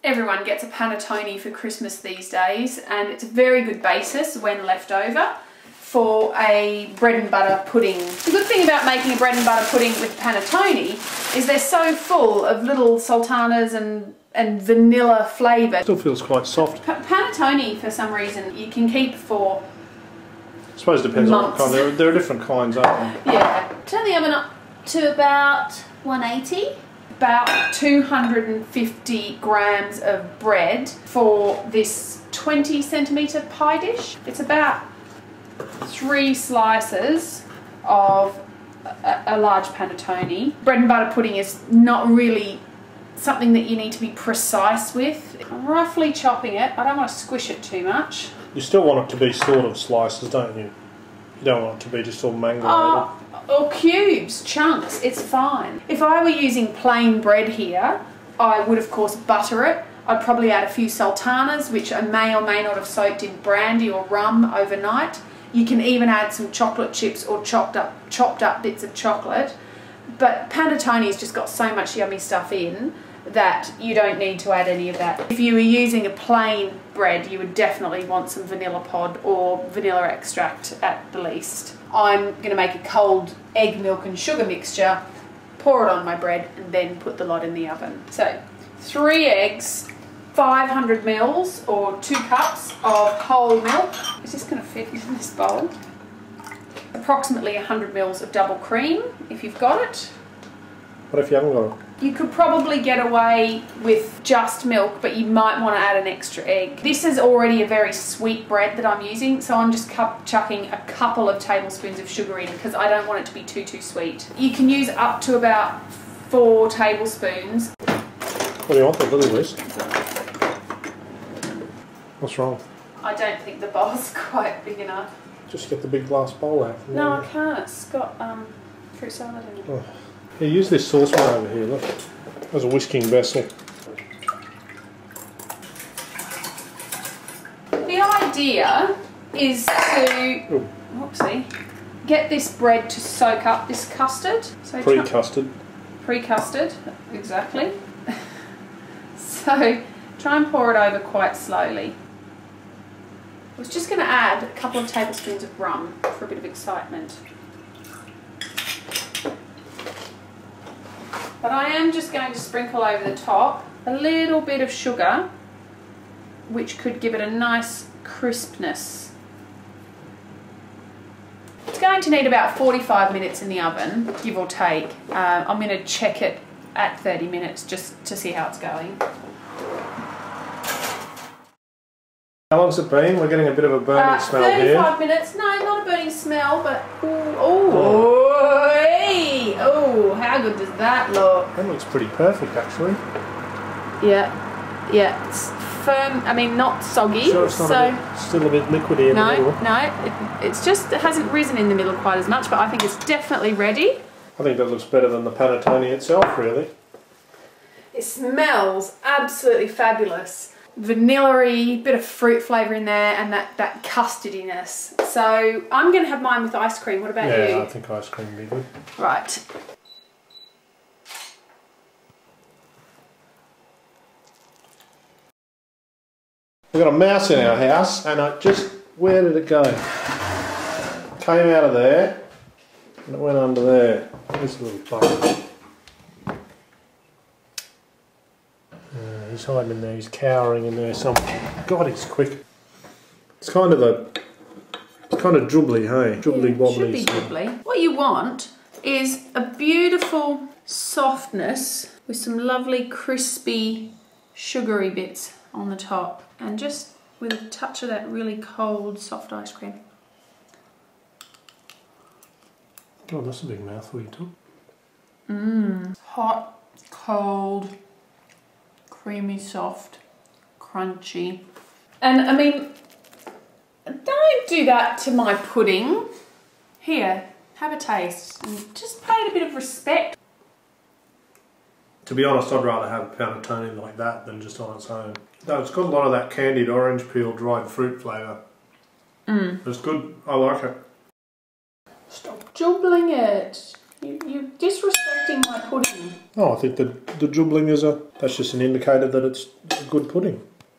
Everyone gets a panettone for Christmas these days, and it's a very good basis when left over for a bread and butter pudding. The good thing about making a bread and butter pudding with panettone is they're so full of little sultanas and vanilla flavour. Still feels quite soft. Panettone, for some reason, you can keep for I suppose it depends months. on what kind. There are different kinds, aren't there? Yeah. Turn the oven up to about 180. About 250 grams of bread for this 20 centimetre pie dish. It's about 3 slices of a large panettone. Bread and butter pudding is not really something that you need to be precise with. I'm roughly chopping it. I don't want to squish it too much. You still want it to be sort of slices, don't you? You don't want it to be just all mangled. Or cubes, chunks, it's fine. If I were using plain bread here, I would of course butter it. I'd probably add a few sultanas, which I may or may not have soaked in brandy or rum overnight. You can even add some chocolate chips or chopped up bits of chocolate. But panettone's just got so much yummy stuff in that you don't need to add any of that. If you were using a plain bread, you would definitely want some vanilla pod or vanilla extract at the least. I'm going to make a cold egg, milk and sugar mixture, pour it on my bread and then put the lot in the oven. So 3 eggs, 500 mils or 2 cups of whole milk. Is this going to fit in this bowl? Approximately 100 mils of double cream if you've got it. What if you haven't got it? You could probably get away with just milk, but you might want to add an extra egg. This is already a very sweet bread that I'm using, so I'm just chucking a couple of tablespoons of sugar in because I don't want it to be too sweet. You can use up to about 4 tablespoons. What do you want, the little whisk? What's wrong? I don't think the bowl's quite big enough. Just get the big glass bowl out. No, I can't. It's got fruit salad in it. Oh. Here, use this saucepan over here, look. As a whisking vessel. The idea is to, whoopsie, get this bread to soak up this custard. So Pre-custard. Pre-custard, exactly. So try and pour it over quite slowly. I was just going to add a couple of tablespoons of rum for a bit of excitement. But I am just going to sprinkle over the top a little bit of sugar, which could give it a nice crispness. It's going to need about 45 minutes in the oven, give or take. I'm going to check it at 30 minutes just to see how it's going. How long's it been? We're getting a bit of a burning smell 35 here. 35 minutes. No, not a burning smell, but oh, hey, oh, how good does that look? That looks pretty perfect, actually. Yeah, it's firm. I mean, not soggy. Sure, it's not still a bit liquidy in the middle. No, it's just it hasn't risen in the middle quite as much, but I think it's definitely ready. I think that looks better than the panettone itself, really. It smells absolutely fabulous. Vanilla-y, bit of fruit flavour in there, and that custardiness. So I'm going to have mine with ice cream. What about you? Yeah, I think ice cream would be good. Right. We've got a mouse in our house, and where did it go? Came out of there, and it went under there. This little bugger. He's hiding in there, he's cowering in there somewhere. God, he's quick. It's kind of dribbly, hey? Dribbly wobbly. Should be dribbly. What you want is a beautiful softness with some lovely crispy sugary bits on the top, and just with a touch of that really cold soft ice cream. God, that's a big mouthful you took. Hot, cold, creamy, soft, crunchy. And I mean, don't do that to my pudding. Here, have a taste and just pay it a bit of respect. To be honest, I'd rather have a panettone like that than just on its own. No, it's got a lot of that candied orange peel, dried fruit flavour. It's good, I like it. Stop jubbling it. You're disrespecting my pudding? Oh, I think the dribbling that's just an indicator that it's a good pudding.